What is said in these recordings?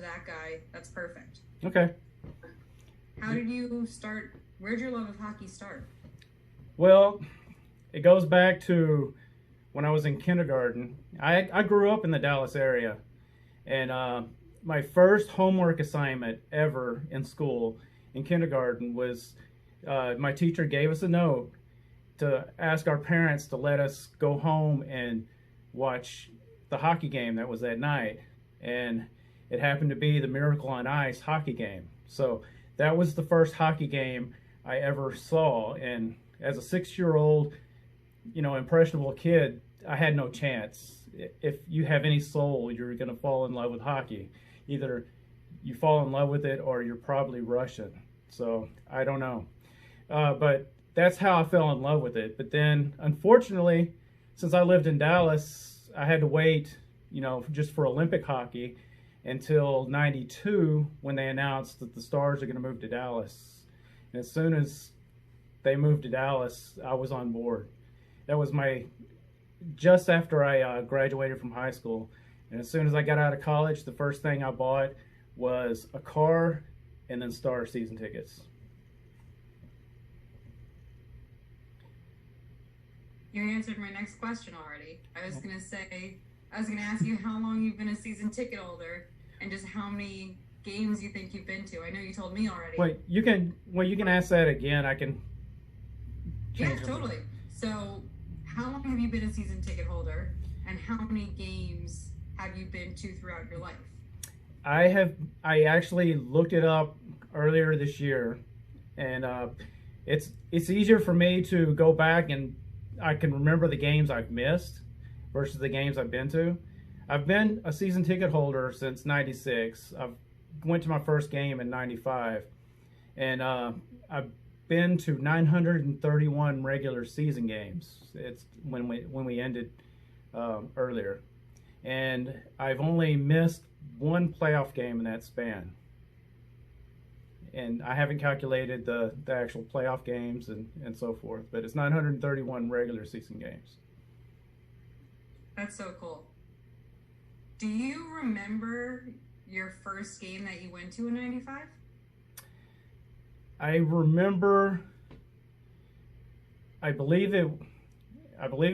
that guy, that's perfect. Okay. How did you start? Where'd your love of hockey start? Well, it goes back to when I was in kindergarten. I grew up in the Dallas area, and my first homework assignment ever in school in kindergarten was my teacher gave us a note to ask our parents to let us go home and watch the hockey game that was that night. And it happened to be the Miracle on Ice hockey game. So that was the first hockey game I ever saw. And as a 6-year-old, impressionable kid, I had no chance. If you have any soul, you're going to fall in love with hockey. Either you fall in love with it or you're probably Russian. So I don't know. But that's how I fell in love with it. But then, unfortunately, since I lived in Dallas, I had to wait, just for Olympic hockey until '92 when they announced that the Stars are going to move to Dallas. And as soon as they moved to Dallas, I was on board. That was just after I graduated from high school. And as soon as I got out of college, the first thing I bought was a car and then Star season tickets. You answered my next question already. I was going to ask you how long you've been a season ticket holder and just how many games you think you've been to. I know you told me already. Wait, you can ask that again. I can change Yeah, totally. So, how long have you been a season ticket holder and how many games have you been to throughout your life? I actually looked it up earlier this year, and it's easier for me to go back and I can remember the games I've missed versus the games I've been to. I've been a season ticket holder since '96. I went to my first game in '95, and I've been to 931 regular season games. It's when we ended earlier, and I've only missed one playoff game in that span. And I haven't calculated the actual playoff games and so forth, but it's 931 regular season games. That's so cool. Do you remember your first game that you went to in '95? I remember. I believe it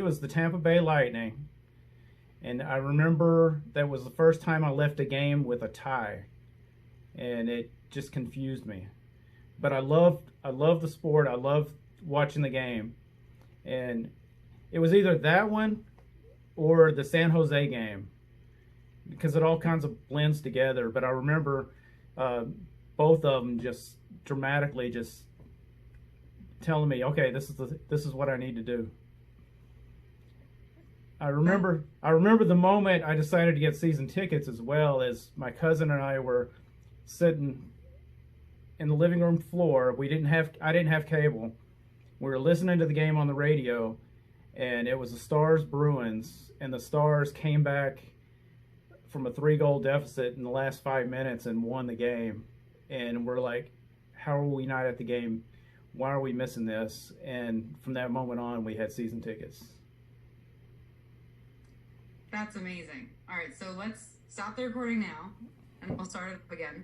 was the Tampa Bay Lightning, and I remember that was the first time I left a game with a tie, and it just confused me. But I loved the sport. I loved watching the game, and it was either that one or the San Jose game because it all kinds of blends together. But I remember both of them just dramatically just telling me, okay, this is what I need to do. I remember the moment I decided to get season tickets as well. As my cousin and I were sitting in the living room floor. I didn't have cable. We were listening to the game on the radio, and it was the Stars Bruins, and the Stars came back from a 3-goal deficit in the last 5 minutes and won the game. And we're like, how are we not at the game? Why are we missing this? And from that moment on, we had season tickets. That's amazing. All right, so let's stop the recording now, and we'll start it up again.